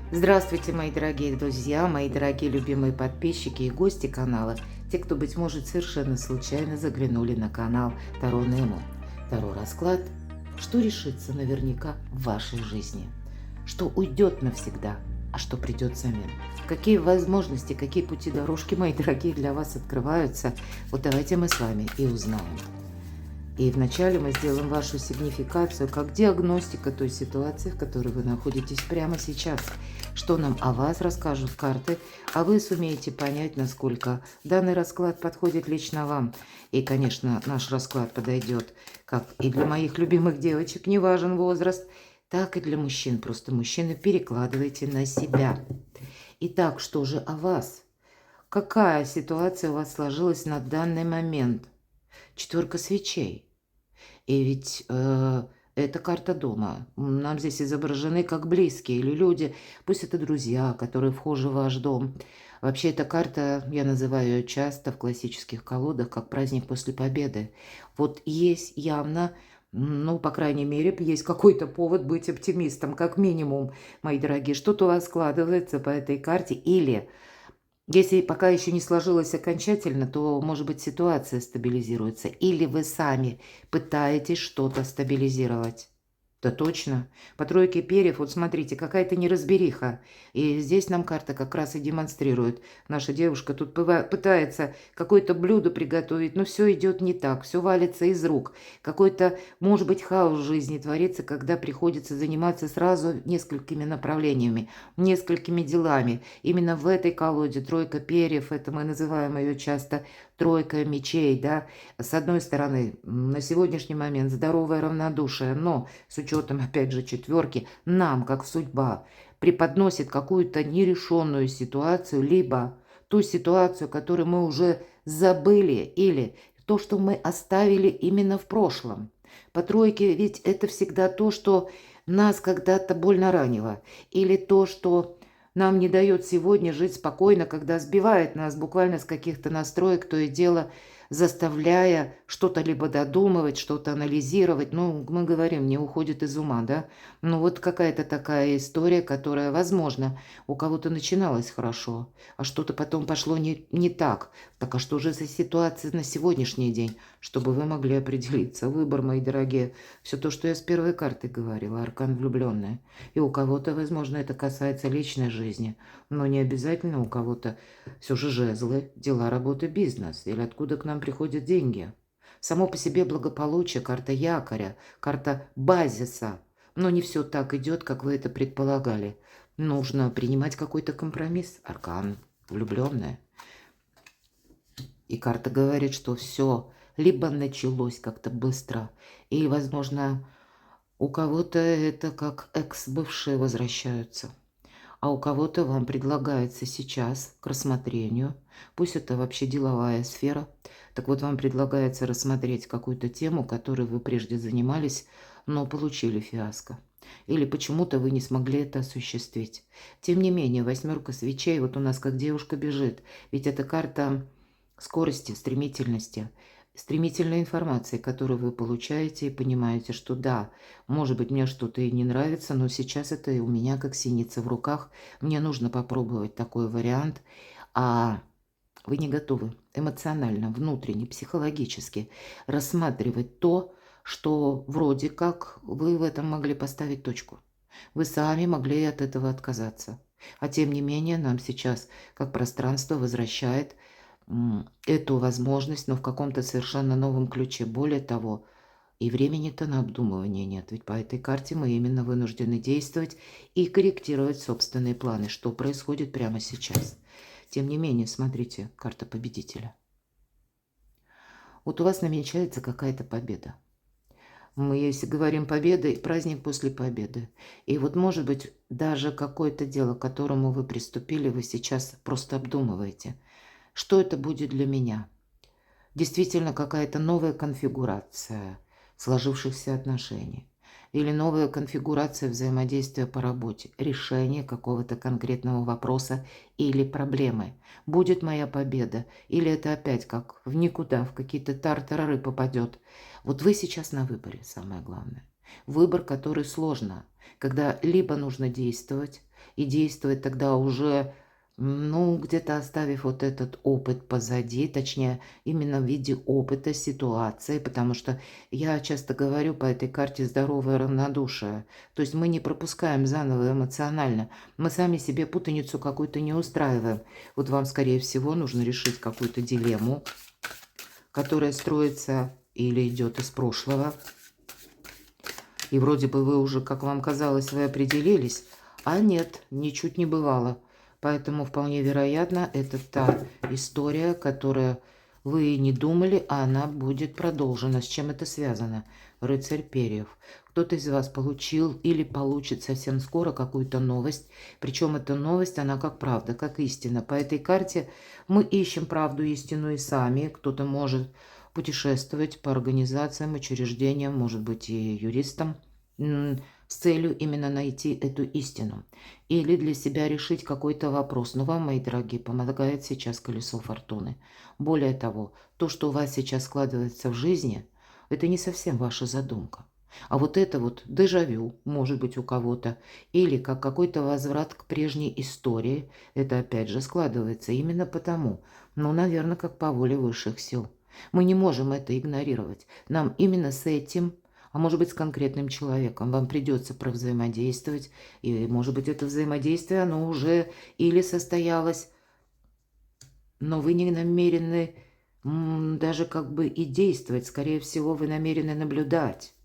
Здравствуйте, мои дорогие друзья, мои дорогие любимые подписчики и гости канала, те, кто, быть может, совершенно случайно заглянули на канал Таро Немо. Таро расклад, что решится наверняка в вашей жизни, что уйдет навсегда, а что придет взамен. Какие возможности, какие пути дорожки, мои дорогие, для вас открываются, вот давайте мы с вами и узнаем. И вначале мы сделаем вашу сигнификацию как диагностика той ситуации, в которой вы находитесь прямо сейчас. Что нам о вас расскажут карты, а вы сумеете понять, насколько данный расклад подходит лично вам. И, конечно, наш расклад подойдет как и для моих любимых девочек, не важен возраст, так и для мужчин. Просто мужчины перекладывайте на себя. Итак, что же о вас? Какая ситуация у вас сложилась на данный момент? Четверка свечей. И ведь это карта дома. Нам здесь изображены как близкие или люди, пусть это друзья, которые вхожи в ваш дом. Вообще эта карта, я называю ее часто в классических колодах, как праздник после победы. Вот есть явно, ну, по крайней мере, есть какой-то повод быть оптимистом, как минимум, мои дорогие. Что-то у вас складывается по этой карте или... Если пока еще не сложилось окончательно, то, может быть, ситуация стабилизируется. Или вы сами пытаетесь что-то стабилизировать. Да точно. По тройке перьев, вот смотрите, какая-то неразбериха. И здесь нам карта как раз и демонстрирует. Наша девушка тут пытается какое-то блюдо приготовить, но все идет не так, все валится из рук. Какой-то, может быть, хаос в жизни творится, когда приходится заниматься сразу несколькими направлениями, несколькими делами. Именно в этой колоде тройка перьев, это мы называем ее часто тройка мечей, да. С одной стороны, на сегодняшний момент здоровое равнодушие, но с учетом, опять же, четверки, нам, как судьба, преподносит какую-то нерешенную ситуацию, либо ту ситуацию, которую мы уже забыли, или то, что мы оставили именно в прошлом. По тройке ведь это всегда то, что нас когда-то больно ранило, или то, что нам не дает сегодня жить спокойно, когда сбивает нас буквально с каких-то настроек, то и дело заставляя что-то либо додумывать, что-то анализировать. Ну, мы говорим, не уходит из ума, да? Ну, вот какая-то такая история, которая, возможно, у кого-то начиналась хорошо, а что-то потом пошло не так. Так а что же за ситуация на сегодняшний день, чтобы вы могли определиться? Выбор, мои дорогие, все то, что я с первой карты говорила, аркан влюбленная. И у кого-то, возможно, это касается личной жизни, но не обязательно у кого-то все же жезлы, дела, работа, бизнес. Или откуда к нам приходят деньги. Само по себе благополучие, карта якоря, карта базиса. Но не все так идет, как вы это предполагали. Нужно принимать какой-то компромисс. Аркан влюбленная. И карта говорит, что все либо началось как-то быстро, и, возможно, у кого-то это как экс-бывшие возвращаются. А у кого-то вам предлагается сейчас к рассмотрению, пусть это вообще деловая сфера, так вот вам предлагается рассмотреть какую-то тему, которой вы прежде занимались, но получили фиаско. Или почему-то вы не смогли это осуществить. Тем не менее, восьмерка свечей, вот у нас как девушка бежит, ведь это карта скорости, стремительности, стремительной информации, которую вы получаете и понимаете, что да, может быть, мне что-то и не нравится, но сейчас это у меня как синица в руках, мне нужно попробовать такой вариант, а вы не готовы эмоционально, внутренне, психологически рассматривать то, что вроде как вы в этом могли поставить точку. Вы сами могли от этого отказаться. А тем не менее, нам сейчас как пространство возвращает эту возможность, но в каком-то совершенно новом ключе. Более того, и времени-то на обдумывание нет, ведь по этой карте мы именно вынуждены действовать и корректировать собственные планы, что происходит прямо сейчас. Тем не менее, смотрите, карта победителя. Вот у вас намечается какая-то победа. Мы, если говорим победа, праздник после победы. И вот, может быть, даже какое-то дело, к которому вы приступили, вы сейчас просто обдумываете. Что это будет для меня? Действительно какая-то новая конфигурация сложившихся отношений или новая конфигурация взаимодействия по работе, решение какого-то конкретного вопроса или проблемы. Будет моя победа или это опять как в никуда, в какие-то тартарары попадет. Вот вы сейчас на выборе, самое главное. Выбор, который сложно, когда либо нужно действовать, и действовать тогда уже, ну, где-то оставив вот этот опыт позади, точнее, именно в виде опыта ситуации, потому что я часто говорю по этой карте здоровое равнодушие. То есть мы не пропускаем заново эмоционально, мы сами себе путаницу какую-то не устраиваем. Вот вам, скорее всего, нужно решить какую-то дилемму, которая строится или идет из прошлого. И вроде бы вы уже, как вам казалось, вы определились, а нет, ничуть не бывало. Поэтому вполне вероятно, это та история, которая вы не думали, а она будет продолжена. С чем это связано? Рыцарь перьев. Кто-то из вас получил или получит совсем скоро какую-то новость. Причем эта новость, она как правда, как истина. По этой карте мы ищем правду, истину и сами. Кто-то может путешествовать по организациям, учреждениям, может быть и юристам, с целью именно найти эту истину. Или для себя решить какой-то вопрос. Но вам, мои дорогие, помогает сейчас колесо фортуны. Более того, то, что у вас сейчас складывается в жизни, это не совсем ваша задумка. А вот это вот дежавю, может быть, у кого-то, или как какой-то возврат к прежней истории, это опять же складывается именно потому, ну, наверное, как по воле высших сил. Мы не можем это игнорировать. Нам именно с этим, а может быть с конкретным человеком, вам придется провзаимодействовать. И может быть это взаимодействие, оно уже или состоялось, но вы не намерены даже как бы и действовать. Скорее всего, вы намерены наблюдать,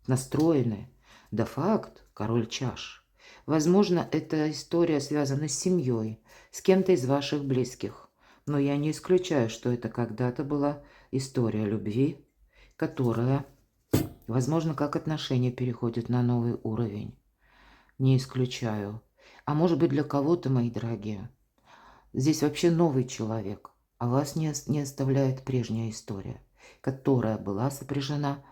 настроены. Да факт, король чаш. Возможно, эта история связана с семьей, с кем-то из ваших близких. Но я не исключаю, что это когда-то была история любви, которая, возможно, как отношения переходят на новый уровень. Не исключаю. А может быть, для кого-то, мои дорогие, здесь вообще новый человек, а вас не оставляет прежняя история, которая была сопряжена,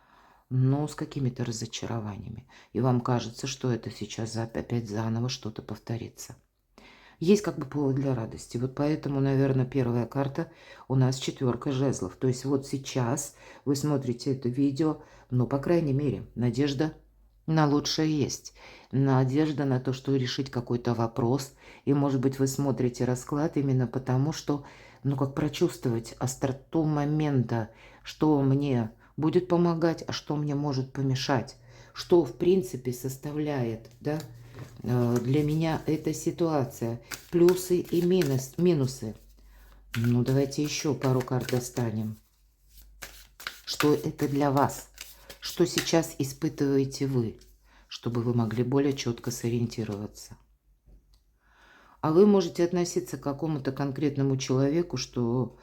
но с какими-то разочарованиями. И вам кажется, что это сейчас опять заново что-то повторится. Есть как бы повод для радости. Вот поэтому, наверное, первая карта у нас 4 жезлов. То есть вот сейчас вы смотрите это видео, но, по крайней мере, надежда на лучшее есть. Надежда на то, что решить какой-то вопрос. И, может быть, вы смотрите расклад именно потому, что, ну, как прочувствовать остроту момента, что мне будет помогать, а что мне может помешать. Что, в принципе, составляет, да, для меня эта ситуация. Плюсы и минусы. Ну, давайте еще пару карт достанем. Что это для вас? Что сейчас испытываете вы? Чтобы вы могли более четко сориентироваться. А вы можете относиться к какому-то конкретному человеку, что,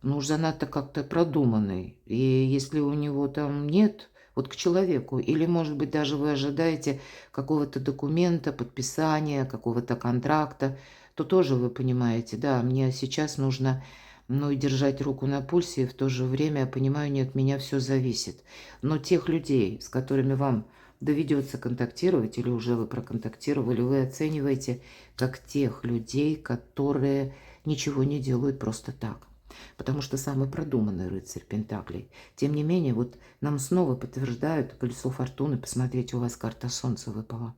ну, уж занадто как-то продуманный. И если у него там нет, вот к человеку, или, может быть, даже вы ожидаете какого-то документа, подписания, какого-то контракта, то тоже вы понимаете, да, мне сейчас нужно, ну, и держать руку на пульсе, и в то же время я понимаю, не от меня все зависит. Но тех людей, с которыми вам доведется контактировать, или уже вы проконтактировали, вы оцениваете как тех людей, которые ничего не делают просто так. Потому что самый продуманный рыцарь Пентаклей. Тем не менее, вот нам снова подтверждают колесо фортуны. Посмотрите, у вас карта Солнца выпала.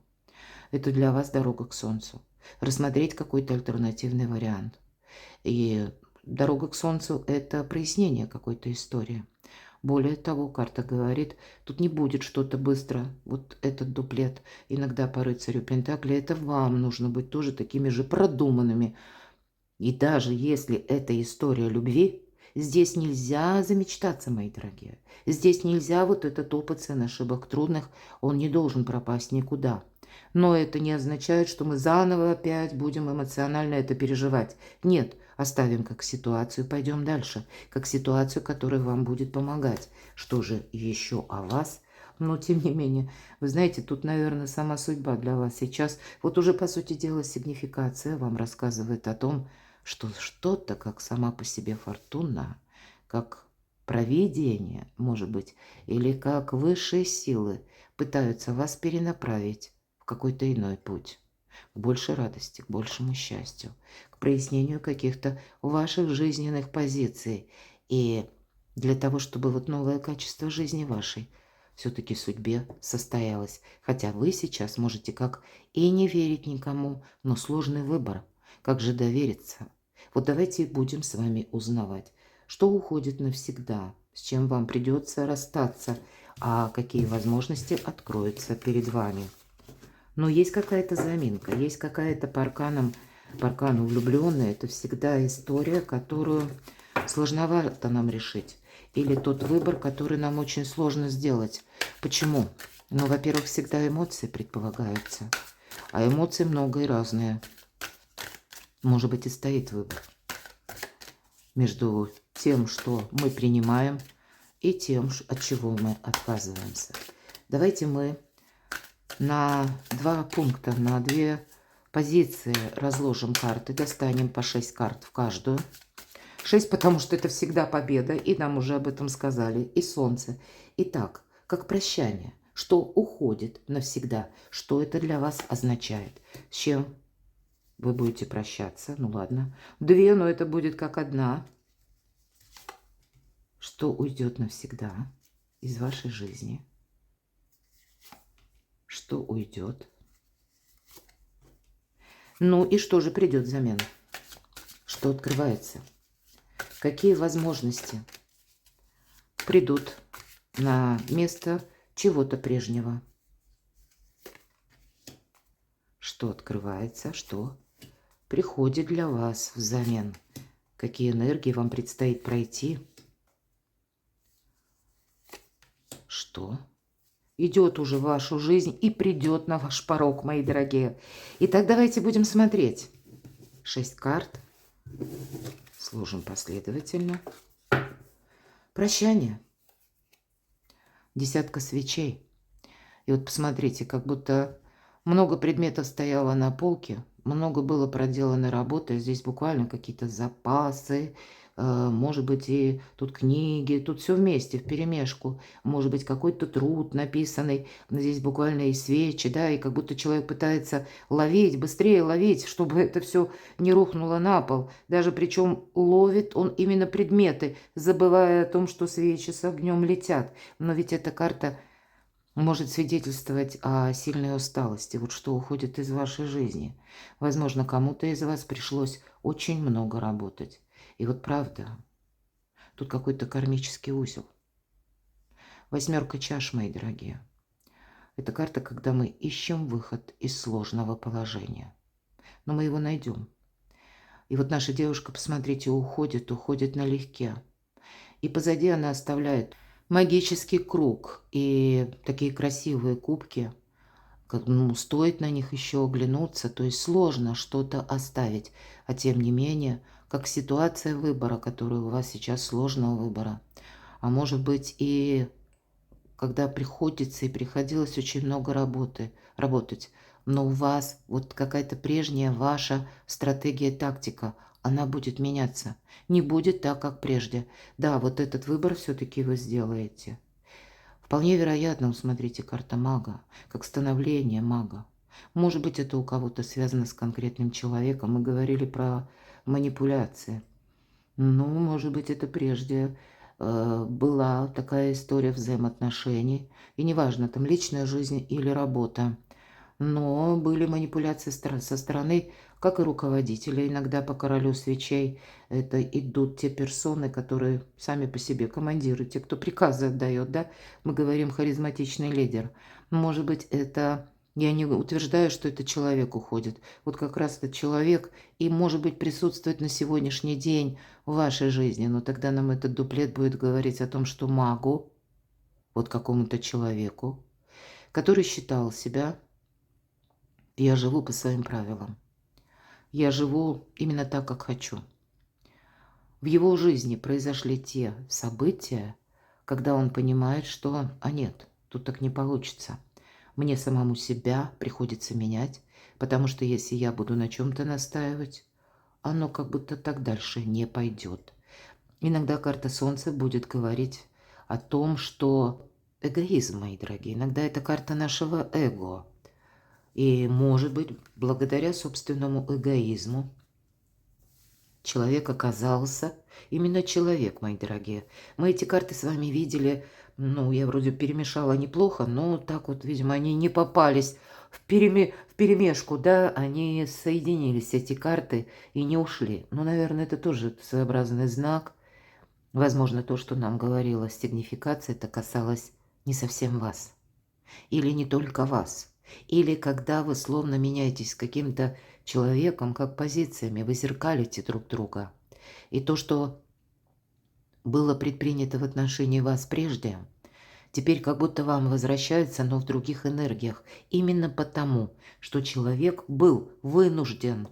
Это для вас дорога к Солнцу. Рассмотреть какой-то альтернативный вариант. И дорога к Солнцу – это прояснение какой-то истории. Более того, карта говорит, тут не будет что-то быстро. Вот этот дуплет иногда по рыцарю Пентаклей, это вам нужно быть тоже такими же продуманными. И даже если это история любви, здесь нельзя замечтаться, мои дорогие. Здесь нельзя вот этот опыт цен ошибок трудных, он не должен пропасть никуда. Но это не означает, что мы заново опять будем эмоционально это переживать. Нет, оставим как ситуацию, пойдем дальше. Как ситуацию, которая вам будет помогать. Что же еще о вас? Но, тем не менее, вы знаете, тут, наверное, сама судьба для вас сейчас. Вот уже, по сути дела, сигнификация вам рассказывает о том, что что-то, как сама по себе фортуна, как провидение, может быть, или как высшие силы пытаются вас перенаправить в какой-то иной путь, к большей радости, к большему счастью, к прояснению каких-то ваших жизненных позиций. И для того, чтобы вот новое качество жизни вашей все-таки судьбе состоялось. Хотя вы сейчас можете как и не верить никому, но сложный выбор. Как же довериться? Вот давайте будем с вами узнавать, что уходит навсегда, с чем вам придется расстаться, а какие возможности откроются перед вами. Но есть какая-то заминка, есть какая-то по аркану влюбленная. Это всегда история, которую сложновато нам решить. Или тот выбор, который нам очень сложно сделать. Почему? Ну, во-первых, всегда эмоции предполагаются. А эмоций много и разные. Может быть, и стоит выбор между тем, что мы принимаем, и тем, от чего мы отказываемся. Давайте мы на 2 пункта, на 2 позиции разложим карты, достанем по 6 карт в каждую. 6, потому что это всегда победа, и нам уже об этом сказали, и солнце. Итак, как прощание, что уходит навсегда, что это для вас означает, с чем вы будете прощаться, ну ладно. 2, но это будет как 1. Что уйдет навсегда из вашей жизни? Что уйдет? Ну и что же придет взамен? Что открывается? Какие возможности придут на место чего-то прежнего? Что открывается, что приходит для вас взамен? Какие энергии вам предстоит пройти? Что идет уже в вашу жизнь и придет на ваш порог, мои дорогие. Итак, давайте будем смотреть. 6 карт. Сложим последовательно. Прощание. 10 свечей. И вот посмотрите, как будто много предметов стояло на полке, много было проделано работы. Здесь буквально какие-то запасы, может быть, и тут книги, тут все вместе, вперемешку. Может быть, какой-то труд написанный. Здесь буквально и свечи, да, и как будто человек пытается ловить, быстрее ловить, чтобы это все не рухнуло на пол. Даже причем ловит он именно предметы, забывая о том, что свечи с огнем летят. Но ведь эта карта может свидетельствовать о сильной усталости, вот что уходит из вашей жизни. Возможно, кому-то из вас пришлось очень много работать. И вот правда, тут какой-то кармический узел. 8 чаш, мои дорогие. Это карта, когда мы ищем выход из сложного положения. Но мы его найдем. И вот наша девушка, посмотрите, уходит налегке. И позади она оставляет магический круг и такие красивые кубки. Ну, стоит на них еще оглянуться, то есть сложно что-то оставить. А тем не менее, как ситуация выбора, которая у вас сейчас сложного выбора. А может быть и когда приходится и приходилось очень много работать, но у вас вот какая-то прежняя ваша стратегия, тактика, она будет меняться. Не будет так, как прежде. Да, вот этот выбор все-таки вы сделаете. Вполне вероятно, смотрите, карта мага, как становление мага. Может быть, это у кого-то связано с конкретным человеком. Мы говорили про манипуляции. Ну, может быть, это прежде была такая история взаимоотношений. И неважно, там личная жизнь или работа. Но были манипуляции со стороны, как и руководителя. Иногда по королю свечей это идут те персоны, которые сами по себе командиры, те, кто приказы отдает, да. Мы говорим харизматичный лидер. Может быть, это... Я не утверждаю, что это человек уходит. Вот как раз этот человек и, может быть, присутствует на сегодняшний день в вашей жизни. Но тогда нам этот дуплет будет говорить о том, что магу, вот какому-то человеку, который считал себя: я живу по своим правилам. Я живу именно так, как хочу. В его жизни произошли те события, когда он понимает, что нет, тут так не получится. Мне самому себя приходится менять, потому что если я буду на чем-то настаивать, оно как будто так дальше не пойдет. Иногда карта Солнца будет говорить о том, что эгоизм, мои дорогие, иногда это карта нашего эго. И, может быть, благодаря собственному эгоизму человек оказался, именно человек, мои дорогие. Мы эти карты с вами видели Ну, я вроде перемешала неплохо, но так вот, видимо, они не попались в перемешку, да, они соединились, эти карты, и не ушли. Ну, наверное, это тоже своеобразный знак. Возможно, то, что нам говорила сигнификация, это касалось не совсем вас. Или не только вас. Или когда вы словно меняетесь с каким-то человеком, как позициями, вы зеркалите друг друга. И то, что было предпринято в отношении вас прежде, теперь как будто вам возвращается, но в других энергиях. Именно потому, что человек был вынужден.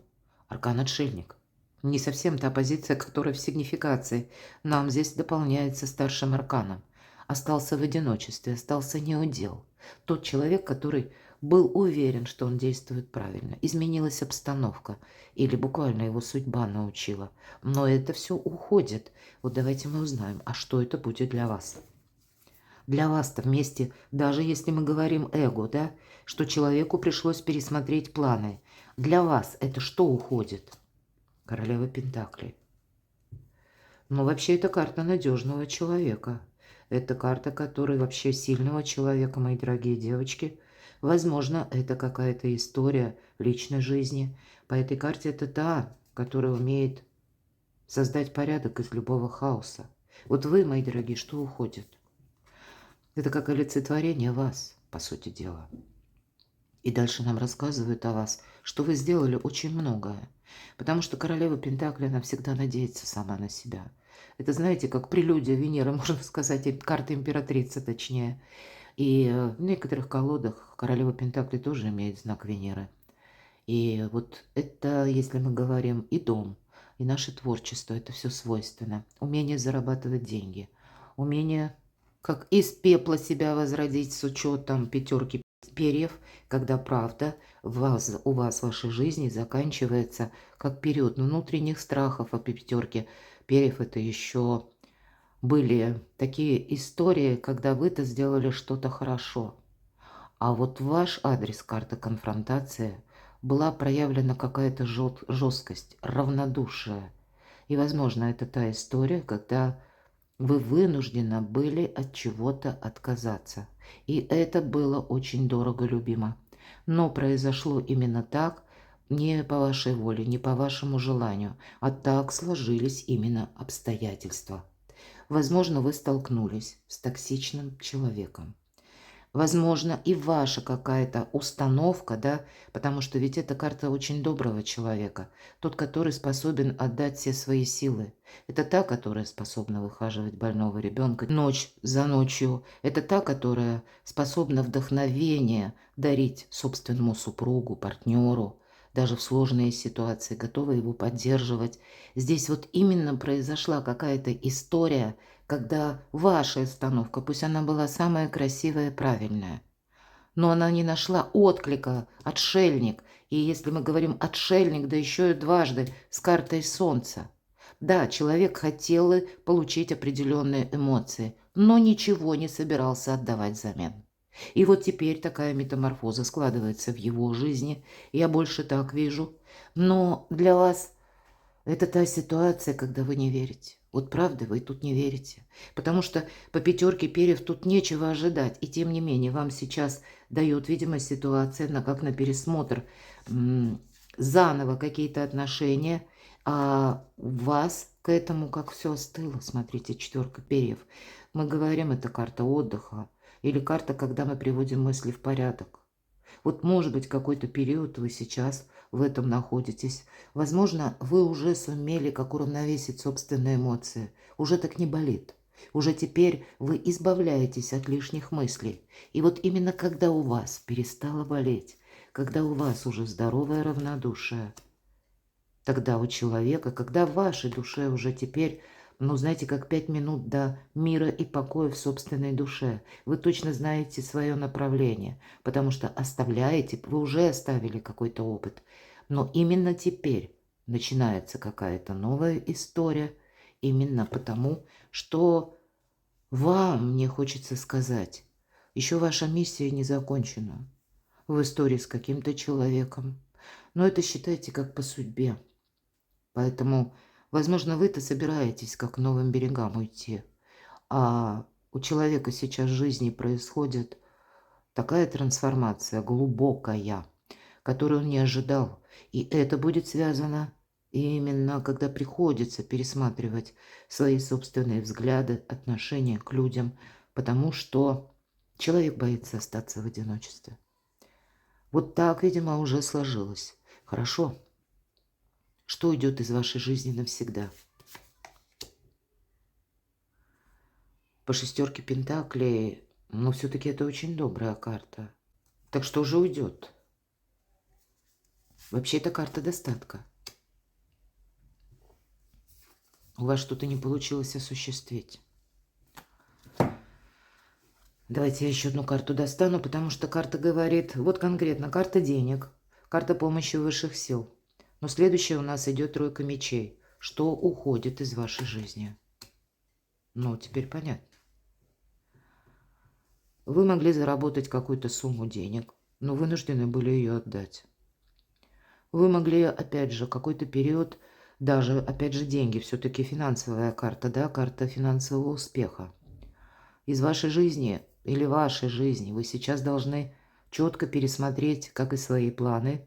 Аркан-отшельник. Не совсем та позиция, которая в сигнификации. Нам здесь дополняется старшим арканом. Остался в одиночестве, остался неудел. Тот человек, который был уверен, что он действует правильно. Изменилась обстановка. Или буквально его судьба научила. Но это все уходит. Вот давайте мы узнаем, а что это будет для вас. Для вас-то вместе, даже если мы говорим эго, да, что человеку пришлось пересмотреть планы. Для вас это что уходит? Королева Пентаклей. Ну, вообще, это карта надежного человека. Это карта, которая вообще сильного человека, мои дорогие девочки. Возможно, это какая-то история личной жизни. По этой карте это та, которая умеет создать порядок из любого хаоса. Вот вы, мои дорогие, что уходит? Это как олицетворение вас, по сути дела. И дальше нам рассказывают о вас, что вы сделали очень многое. Потому что королева Пентакли, она всегда надеется сама на себя. Это, знаете, как прелюдия Венеры, можно сказать, и карта императрицы точнее. И в некоторых колодах королева Пентакли тоже имеет знак Венеры. И вот это, если мы говорим и дом, и наше творчество, это все свойственно. Умение зарабатывать деньги, умение как из пепла себя возродить с учетом пятерки перьев, когда правда у вас в вашей жизни заканчивается как период внутренних страхов, а пятерки перьев это еще были такие истории, когда вы-то сделали что-то хорошо. А вот в ваш адрес карта конфронтации была проявлена какая-то жесткость, равнодушие. И, возможно, это та история, когда вы вынуждены были от чего-то отказаться. И это было очень дорого любимо. Но произошло именно так, не по вашей воле, не по вашему желанию, а так сложились именно обстоятельства. Возможно, вы столкнулись с токсичным человеком. Возможно, и ваша какая-то установка, да, потому что ведь это карта очень доброго человека, тот, который способен отдать все свои силы. Это та, которая способна выхаживать больного ребенка ночь за ночью. Это та, которая способна вдохновение дарить собственному супругу, партнеру, даже в сложные ситуации, готова его поддерживать. Здесь вот именно произошла какая-то история, когда ваша остановка, пусть она была самая красивая и правильная, но она не нашла отклика, отшельник. И если мы говорим отшельник, да еще и дважды с картой солнца. Да, человек хотел получить определенные эмоции, но ничего не собирался отдавать взамен. И вот теперь такая метаморфоза складывается в его жизни, я больше так вижу. Но для вас это та ситуация, когда вы не верите. Вот правда, вы тут не верите. Потому что по пятерке перьев тут нечего ожидать. И тем не менее, вам сейчас дает, видимо, ситуация как на пересмотр. Заново какие-то отношения. А у вас к этому как все остыло. Смотрите, четверка перьев. Мы говорим, это карта отдыха. Или карта, когда мы приводим мысли в порядок. Вот может быть какой-то период вы сейчас в этом находитесь. Возможно, вы уже сумели как уравновесить собственные эмоции. Уже так не болит. Уже теперь вы избавляетесь от лишних мыслей. И вот именно когда у вас перестало болеть, когда у вас уже здоровое равнодушие, тогда у человека, когда в вашей душе уже теперь, ну, знаете, как 5 минут до мира и покоя в собственной душе. Вы точно знаете свое направление, потому что оставляете, вы уже оставили какой-то опыт. Но именно теперь начинается какая-то новая история, именно потому, что вам, мне хочется сказать, еще ваша миссия не закончена в истории с каким-то человеком. Но это считайте как по судьбе. Поэтому, возможно, вы-то собираетесь как к новым берегам уйти, а у человека сейчас в жизни происходит такая трансформация глубокая, которую он не ожидал. И это будет связано именно, когда приходится пересматривать свои собственные взгляды, отношения к людям, потому что человек боится остаться в одиночестве. Вот так, видимо, уже сложилось. Хорошо. Что уйдет из вашей жизни навсегда? По шестерке пентаклей, но все-таки это очень добрая карта. Так что же уйдет? Вообще это карта достатка. У вас что-то не получилось осуществить. Давайте я еще одну карту достану, потому что карта говорит, вот конкретно, карта денег, карта помощи высших сил. Но следующая у нас идет тройка мечей. Что уходит из вашей жизни? Ну, теперь понятно. Вы могли заработать какую-то сумму денег, но вынуждены были ее отдать. Вы могли, опять же, какой-то период, даже, опять же, деньги, все-таки финансовая карта, да, карта финансового успеха. Из вашей жизни или вашей жизни вы сейчас должны четко пересмотреть как и свои планы,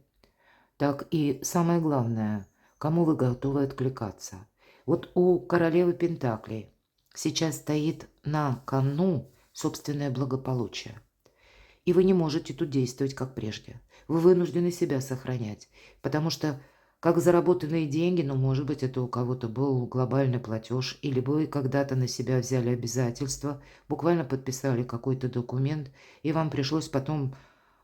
так и самое главное, кому вы готовы откликаться. Вот у королевы Пентаклей сейчас стоит на кону собственное благополучие. И вы не можете тут действовать как прежде. Вы вынуждены себя сохранять, потому что как заработанные деньги, ну, может быть, это у кого-то был глобальный платеж, или вы когда-то на себя взяли обязательства, буквально подписали какой-то документ, и вам пришлось потом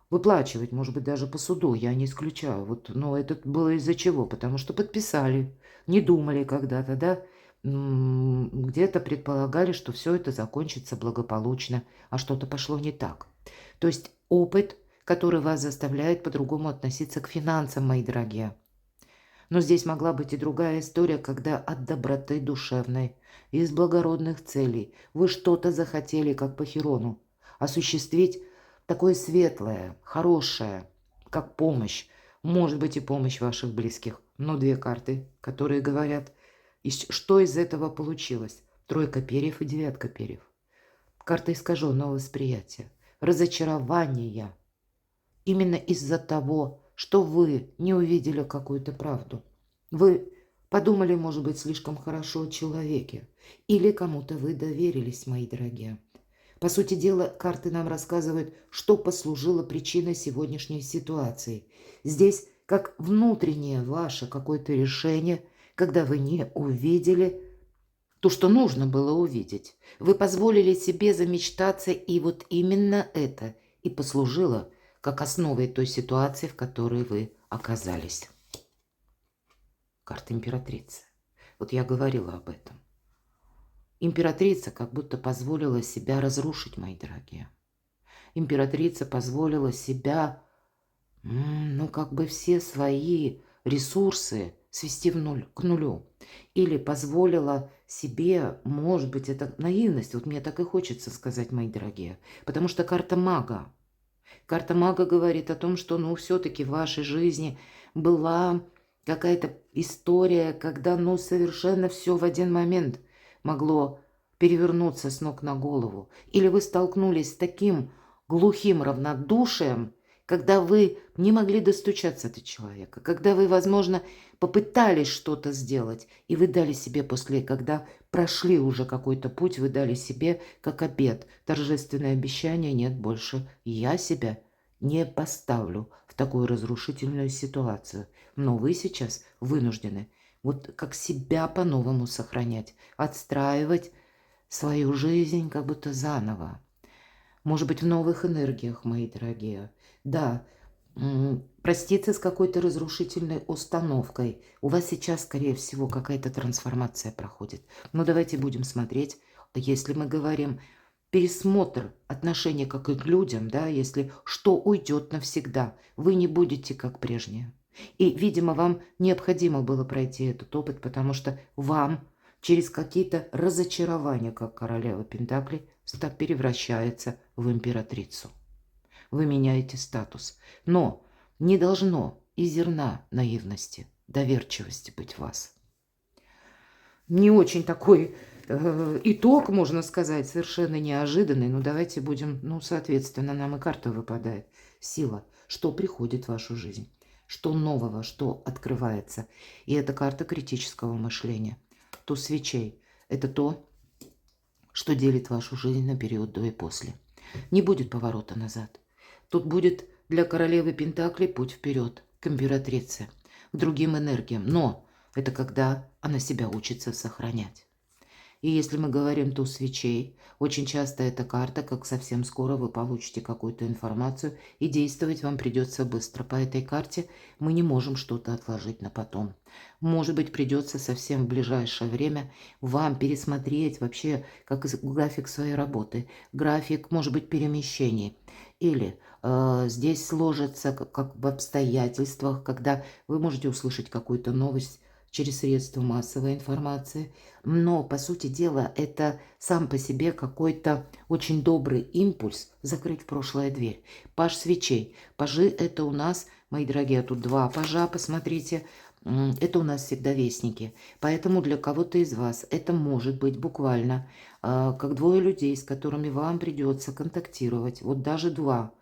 выплачивать, может быть, даже по суду, я не исключаю. Вот, но это было из-за чего? Потому что подписали, не думали когда-то, да, где-то предполагали, что все это закончится благополучно, а что-то пошло не так. То есть опыт, который вас заставляет по-другому относиться к финансам, мои дорогие. Но здесь могла быть и другая история, когда от доброты душевной, из благородных целей вы что-то захотели, как по Хирону, осуществить такое светлое, хорошее, как помощь, может быть и помощь ваших близких. Но две карты, которые говорят, что из этого получилось. Тройка перьев и девятка перьев. Карта искаженного восприятия, разочарования. Именно из-за того, что вы не увидели какую-то правду. Вы подумали, может быть, слишком хорошо о человеке. Или кому-то вы доверились, мои дорогие. По сути дела, карты нам рассказывают, что послужило причиной сегодняшней ситуации. Здесь как внутреннее ваше какое-то решение, когда вы не увидели то, что нужно было увидеть. Вы позволили себе замечтаться, и вот именно это и послужило как основой той ситуации, в которой вы оказались. Карта императрицы. Вот я говорила об этом. Императрица как будто позволила себя разрушить, мои дорогие. Императрица позволила себя, ну, как бы все свои ресурсы свести к нулю. Или позволила себе, может быть, это наивность, вот мне так и хочется сказать, мои дорогие, потому что карта мага. Карта мага говорит о том, что, ну, все-таки в вашей жизни была какая-то история, когда, ну, совершенно все в один момент могло перевернуться с ног на голову. Или вы столкнулись с таким глухим равнодушием, когда вы не могли достучаться до человека, когда вы, возможно, попытались что-то сделать, и вы дали себе после, когда прошли уже какой-то путь, вы дали себе как обет, торжественное обещание: нет, больше я себя не поставлю в такую разрушительную ситуацию. Но вы сейчас вынуждены вот как себя по-новому сохранять, отстраивать свою жизнь как будто заново. Может быть, в новых энергиях, мои дорогие. Да, проститься с какой-то разрушительной установкой. У вас сейчас, скорее всего, какая-то трансформация проходит. Но давайте будем смотреть, если мы говорим пересмотр отношения как и к людям, да, если что уйдет навсегда, вы не будете как прежние. И, видимо, вам необходимо было пройти этот опыт, потому что вам через какие-то разочарования, как королева Пентаклей, превращается в императрицу. Вы меняете статус. Но не должно и зерна наивности, доверчивости быть в вас. Не очень такой итог, можно сказать, совершенно неожиданный. Ну, давайте будем, ну, соответственно, нам и карта выпадает. Сила. Что приходит в вашу жизнь? Что нового, что открывается? И это карта критического мышления. Туз свечей. Это то, что делит вашу жизнь на период до и после. Не будет поворота назад. Тут будет для королевы Пентаклей путь вперед, к императрице, к другим энергиям. Но это когда она себя учится сохранять. И если мы говорим туз свечей, очень часто эта карта, как совсем скоро вы получите какую-то информацию, и действовать вам придется быстро. По этой карте мы не можем что-то отложить на потом. Может быть, придется совсем в ближайшее время вам пересмотреть вообще как график своей работы, график, может быть, перемещений. Или здесь сложится как в обстоятельствах, когда вы можете услышать какую-то новость через средства массовой информации. Но, по сути дела, это сам по себе какой-то очень добрый импульс закрыть в прошлое дверь. Паж свечей. Пажи – это у нас, мои дорогие, тут два пажа, посмотрите. Это у нас всегда вестники. Поэтому для кого-то из вас это может быть буквально как двое людей, с которыми вам придется контактировать. Вот даже два.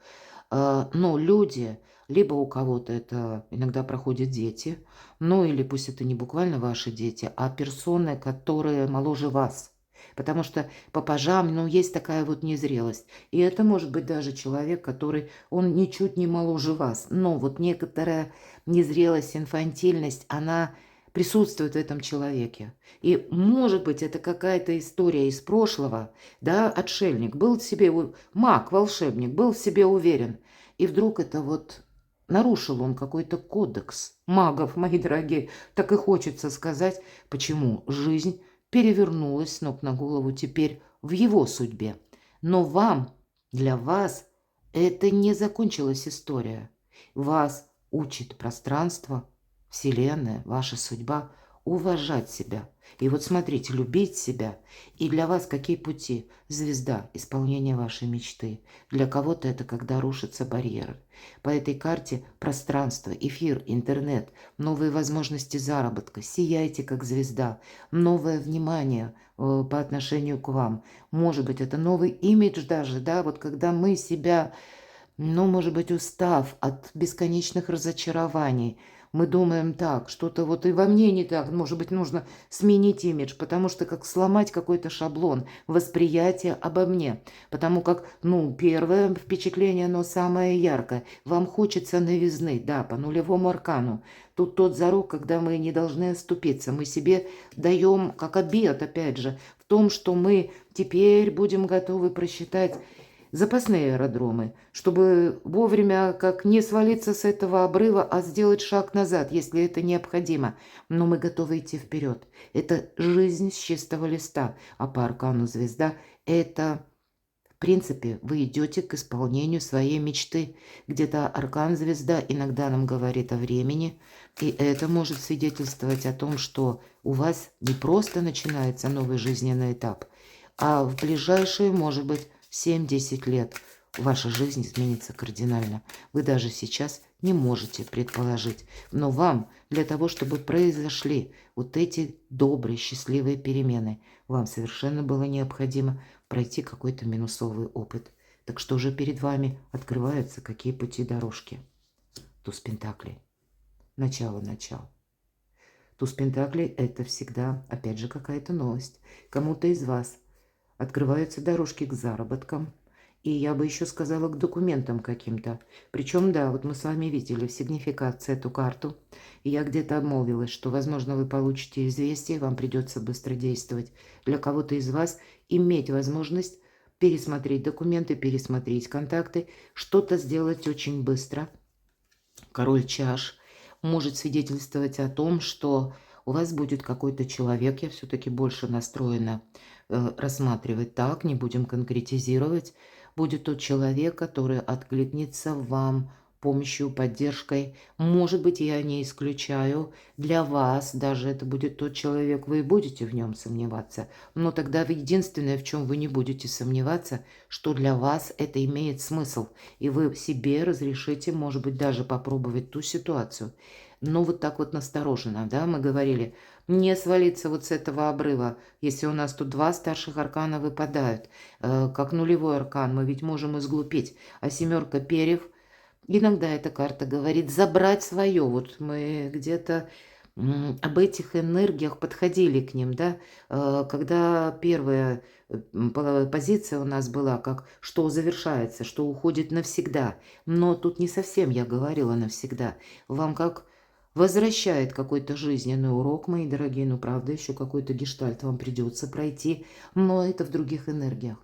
Но люди, либо у кого-то это иногда проходят дети, ну или пусть это не буквально ваши дети, а персоны, которые моложе вас. Потому что по пажам, ну, есть такая вот незрелость. И это может быть даже человек, который, он ничуть не моложе вас. Но вот некоторая незрелость, инфантильность, она присутствует в этом человеке. И может быть это какая-то история из прошлого, да, отшельник, был в себе, маг, волшебник, был в себе уверен. И вдруг это вот нарушил он какой-то кодекс магов, мои дорогие. Так и хочется сказать, почему жизнь перевернулась с ног на голову теперь в его судьбе. Но вам, для вас, это не закончилась история. Вас учит пространство, Вселенная, ваша судьба уважать себя. И вот смотрите, любить себя. И для вас какие пути? Звезда, исполнение вашей мечты. Для кого-то это когда рушатся барьеры. По этой карте пространство, эфир, интернет, новые возможности заработка. Сияйте как звезда. Новое внимание по отношению к вам. Может быть, это новый имидж даже, да, вот когда мы себя, ну, может быть, устав от бесконечных разочарований, мы думаем так, что-то вот и во мне не так, может быть, нужно сменить имидж, потому что как сломать какой-то шаблон восприятия обо мне, потому как, ну, первое впечатление, оно самое яркое, вам хочется новизны, да, по нулевому аркану. Тут тот зарок, когда мы не должны оступиться, мы себе даем, как обет, опять же, в том, что мы теперь будем готовы просчитать запасные аэродромы, чтобы вовремя как не свалиться с этого обрыва, а сделать шаг назад, если это необходимо. Но мы готовы идти вперед. Это жизнь с чистого листа, а по аркану звезда это... В принципе, вы идете к исполнению своей мечты. Где-то аркан звезда иногда нам говорит о времени, и это может свидетельствовать о том, что у вас не просто начинается новый жизненный этап, а в ближайшие, может быть, 7-10 лет ваша жизнь изменится кардинально. Вы даже сейчас не можете предположить. Но вам, для того, чтобы произошли вот эти добрые, счастливые перемены, вам совершенно было необходимо пройти какой-то минусовый опыт. Так что же перед вами открываются, какие пути дорожки? Туз пентаклей. Начало. Туз пентаклей – это всегда, опять же, какая-то новость. Кому-то из вас открываются дорожки к заработкам. И я бы еще сказала, к документам каким-то. Причем, да, вот мы с вами видели в сигнификации эту карту. И я где-то обмолвилась, что, возможно, вы получите известие, вам придется быстро действовать. Для кого-то из вас иметь возможность пересмотреть документы, пересмотреть контакты, что-то сделать очень быстро. Король чаш может свидетельствовать о том, что у вас будет какой-то человек, я все-таки больше настроена рассматривать так, не будем конкретизировать, будет тот человек, который откликнется вам помощью, поддержкой. Может быть, я не исключаю, для вас даже это будет тот человек, вы будете в нем сомневаться. Но тогда единственное, в чем вы не будете сомневаться, что для вас это имеет смысл. И вы себе разрешите, может быть, даже попробовать ту ситуацию, но вот так вот настороженно, да, мы говорили, не свалиться вот с этого обрыва, если у нас тут два старших аркана выпадают, как нулевой аркан, мы ведь можем изглупить, а семерка перьев, иногда эта карта говорит забрать свое, вот мы где-то об этих энергиях подходили к ним, да, когда первая позиция у нас была, как что завершается, что уходит навсегда, но тут не совсем я говорила навсегда, вам как возвращает какой-то жизненный урок, мои дорогие, ну правда, еще какой-то гештальт вам придется пройти, но это в других энергиях.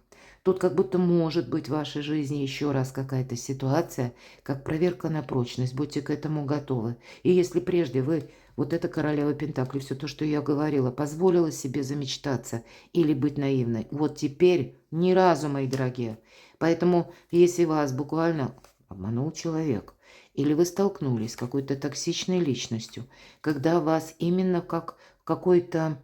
Тут как будто может быть в вашей жизни еще раз какая-то ситуация, как проверка на прочность, будьте к этому готовы. И если прежде вы, вот эта королева Пентаклей, все то, что я говорила, позволила себе замечтаться или быть наивной, вот теперь ни разу, мои дорогие. Поэтому, если вас буквально обманул человек, или вы столкнулись с какой-то токсичной личностью, когда вас именно как какой-то,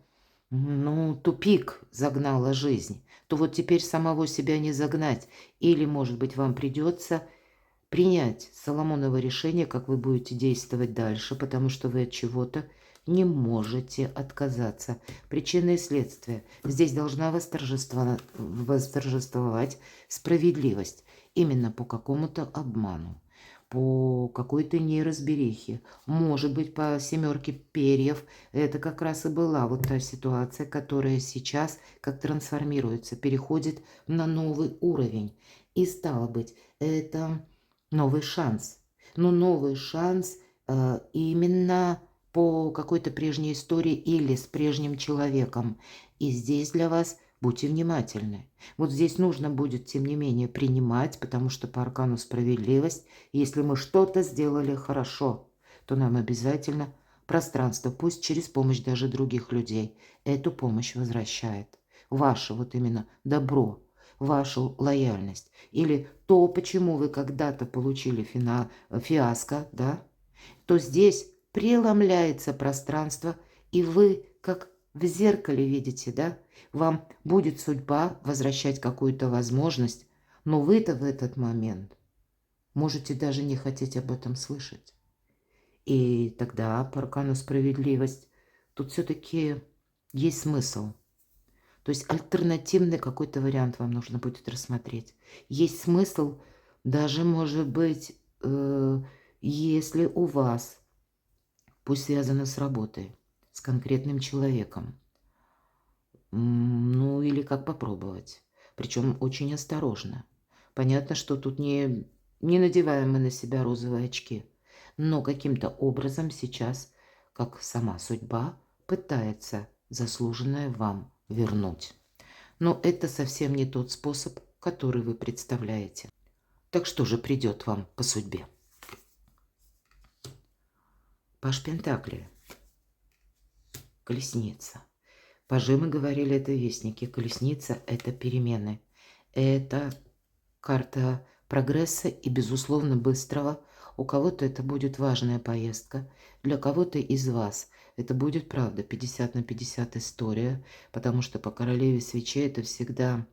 ну, тупик загнала жизнь, то вот теперь самого себя не загнать. Или, может быть, вам придется принять Соломоново решение, как вы будете действовать дальше, потому что вы от чего-то не можете отказаться. Причины и следствия. Здесь должна восторжествовать справедливость именно по какому-то обману, по какой-то неразберихе. Может быть, по семерке перьев. Это как раз и была вот та ситуация, которая сейчас как трансформируется, переходит на новый уровень. И стало быть, это новый шанс. Но новый шанс именно по какой-то прежней истории или с прежним человеком. И здесь для вас будьте внимательны. Вот здесь нужно будет, тем не менее, принимать, потому что по аркану справедливость, если мы что-то сделали хорошо, то нам обязательно пространство, пусть через помощь даже других людей, эту помощь возвращает. Ваше вот именно добро, вашу лояльность. Или то, почему вы когда-то получили фиаско, да, то здесь преломляется пространство, и вы, как в зеркале видите, да, вам будет судьба возвращать какую-то возможность, но вы-то в этот момент можете даже не хотеть об этом слышать. И тогда по аркану справедливость тут все-таки есть смысл. То есть альтернативный какой-то вариант вам нужно будет рассмотреть. Есть смысл даже, может быть, если у вас, пусть связано с работой, с конкретным человеком, ну или как попробовать. Причем очень осторожно. Понятно, что тут не надеваем мы на себя розовые очки. Но каким-то образом сейчас, как сама судьба, пытается заслуженное вам вернуть. Но это совсем не тот способ, который вы представляете. Так что же придет вам по судьбе? Паж Пентакли. Колесница. Пажи, мы говорили, это вестники. Колесница – это перемены. Это карта прогресса и, безусловно, быстрого. У кого-то это будет важная поездка. Для кого-то из вас это будет, правда, 50 на 50 история. Потому что по королеве свечей это всегда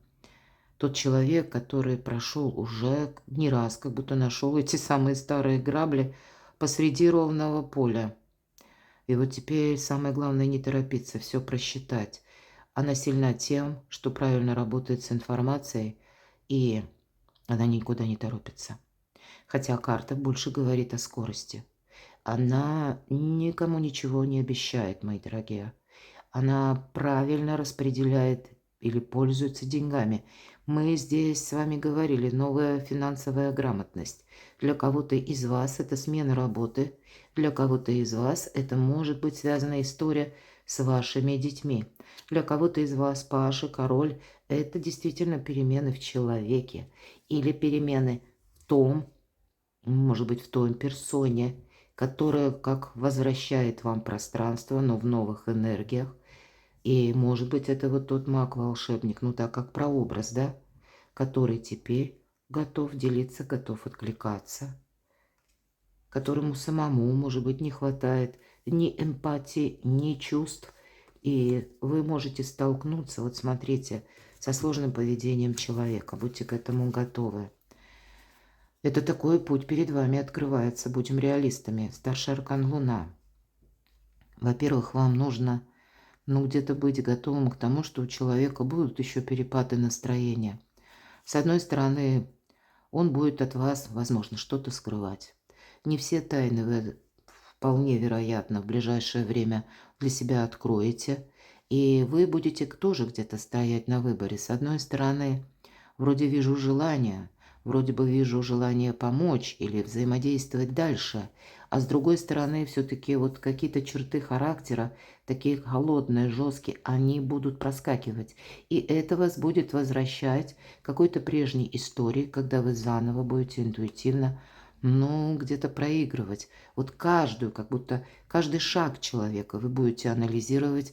тот человек, который прошел уже не раз, как будто нашел эти самые старые грабли посреди ровного поля. И вот теперь самое главное не торопиться, все просчитать. Она сильна тем, что правильно работает с информацией, и она никуда не торопится. Хотя карта больше говорит о скорости. Она никому ничего не обещает, мои дорогие. Она правильно распределяет или пользуется деньгами. Мы здесь с вами говорили, новая финансовая грамотность. Для кого-то из вас это смена работы, для кого-то из вас это может быть связана история с вашими детьми. Для кого-то из вас Паша, король, это действительно перемены в человеке или перемены в том, может быть, в той персоне, которая как возвращает вам пространство, но в новых энергиях. И, может быть, это вот тот маг-волшебник, ну так как прообраз, да, который теперь готов делиться, готов откликаться, которому самому, может быть, не хватает ни эмпатии, ни чувств. И вы можете столкнуться, вот смотрите, со сложным поведением человека. Будьте к этому готовы. Это такой путь перед вами открывается, будем реалистами. Старший аркан Луна. Во-первых, вам нужно, где-то быть готовым к тому, что у человека будут еще перепады настроения. С одной стороны, он будет от вас, возможно, что-то скрывать. Не все тайны вы вполне вероятно в ближайшее время для себя откроете. И вы будете тоже где-то стоять на выборе. С одной стороны, вроде вижу желание, вроде бы вижу желание помочь или взаимодействовать дальше. А с другой стороны, все-таки вот какие-то черты характера, такие холодные, жесткие, они будут проскакивать. И это вас будет возвращать к какой-то прежней истории, когда вы заново будете интуитивно, где-то проигрывать. Вот каждую, как будто каждый шаг человека вы будете анализировать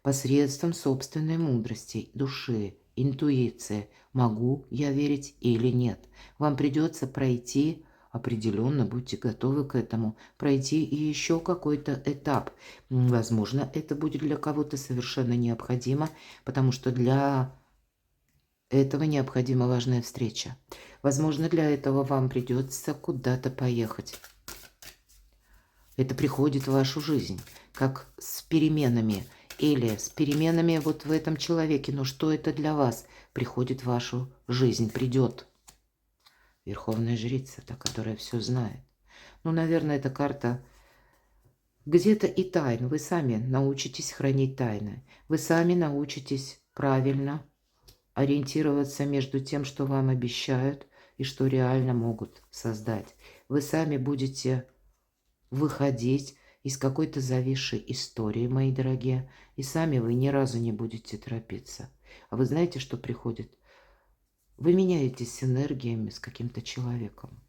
посредством собственной мудрости, души, интуиции. Могу я верить или нет? Вам придется пройти, определенно будьте готовы к этому, пройти и еще какой-то этап. Возможно, это будет для кого-то совершенно необходимо, потому что для этого необходима важная встреча. Возможно, для этого вам придется куда-то поехать. Это приходит в вашу жизнь, как с переменами. Или с переменами вот в этом человеке. Но что это для вас приходит в вашу жизнь, придет? Верховная жрица, та, которая все знает. Наверное, эта карта где-то и тайн. Вы сами научитесь хранить тайны. Вы сами научитесь правильно ориентироваться между тем, что вам обещают, и что реально могут создать. Вы сами будете выходить из какой-то зависшей истории, мои дорогие, и сами вы ни разу не будете торопиться. А вы знаете, что приходит? Вы меняетесь с энергиями с каким-то человеком.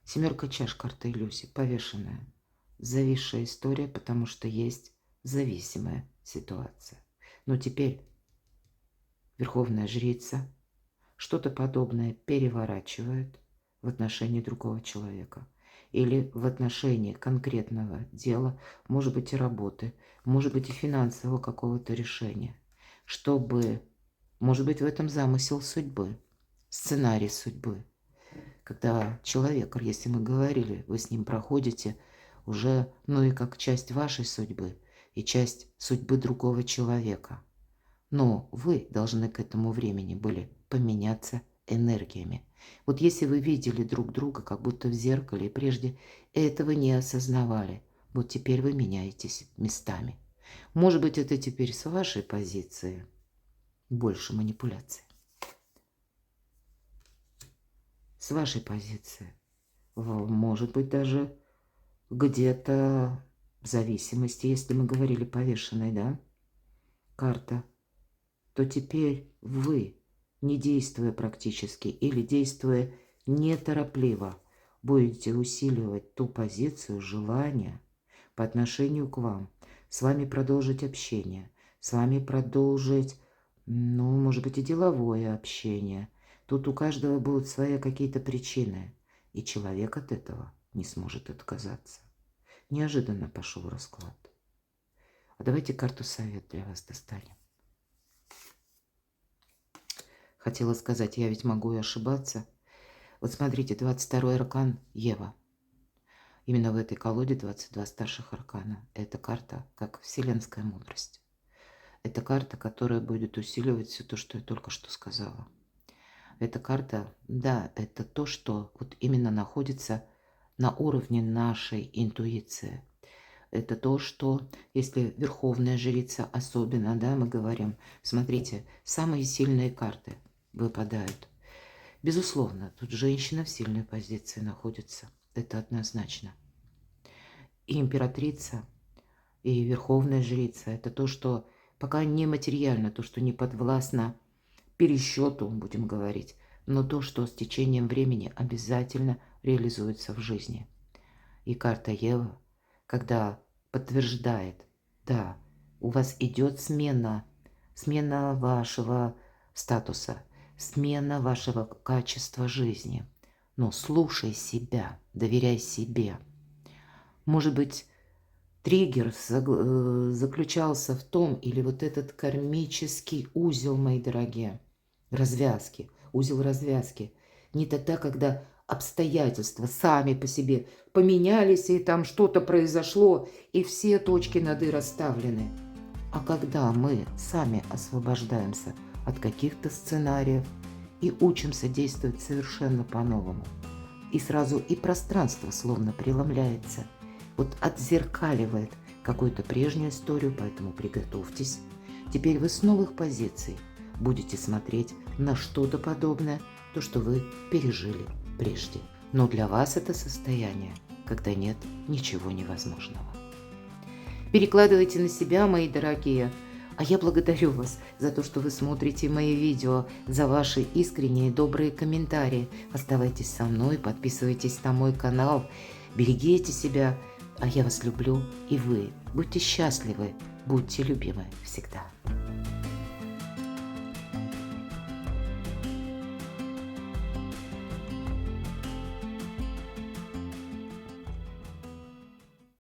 Семерка чаш, карта иллюзий, повешенная. Зависшая история, потому что есть зависимая ситуация. Но теперь Верховная жрица что-то подобное переворачивает в отношении другого человека. Или в отношении конкретного дела, может быть и работы, может быть и финансового какого-то решения. Чтобы, может быть, в этом замысел судьбы, сценарий судьбы. Когда человек, если мы говорили, вы с ним проходите уже, и как часть вашей судьбы, и часть судьбы другого человека. Но вы должны к этому времени были поменяться энергиями. Вот если вы видели друг друга как будто в зеркале и прежде этого не осознавали, вот теперь вы меняетесь местами. Может быть, это теперь с вашей позиции больше манипуляции. С вашей позиции. Может быть, даже где-то в зависимости, если мы говорили повешенной, да, карта, то теперь вы, не действуя практически или действуя неторопливо, будете усиливать ту позицию желания по отношению к вам, с вами продолжить общение, с вами продолжить, может быть, и деловое общение. Тут у каждого будут свои какие-то причины, и человек от этого не сможет отказаться. Неожиданно пошел расклад. А давайте карту совет для вас достанем. Хотела сказать, я ведь могу и ошибаться. Вот смотрите, 22-й аркан Ева. Именно в этой колоде 22 старших аркана. Это карта как вселенская мудрость. Это карта, которая будет усиливать все то, что я только что сказала. Эта карта, да, это то, что вот именно находится на уровне нашей интуиции. Это то, что, если Верховная жрица особенно, да, мы говорим, смотрите, самые сильные карты выпадают. Безусловно, тут женщина в сильной позиции находится. Это однозначно. И императрица, и Верховная жрица – это то, что пока не материально, то, что не подвластно пересчету, будем говорить, но то, что с течением времени обязательно реализуется в жизни. И карта Ева, когда подтверждает, да, у вас идет смена вашего статуса, смена вашего качества жизни. Но слушай себя, доверяй себе. Может быть, триггер заключался в том, или вот этот кармический узел, мои дорогие, развязки, узел развязки, не тогда, когда обстоятельства сами по себе поменялись, и там что-то произошло, и все точки над «и» расставлены, а когда мы сами освобождаемся от каких-то сценариев и учимся действовать совершенно по-новому. И сразу и пространство словно преломляется, вот отзеркаливает какую-то прежнюю историю, поэтому приготовьтесь. Теперь вы с новых позиций будете смотреть на что-то подобное, то, что вы пережили прежде. Но для вас это состояние, когда нет ничего невозможного. Перекладывайте на себя, мои дорогие. А я благодарю вас за то, что вы смотрите мои видео, за ваши искренние добрые комментарии. Оставайтесь со мной, подписывайтесь на мой канал, берегите себя. А я вас люблю, и вы будьте счастливы, будьте любимы всегда.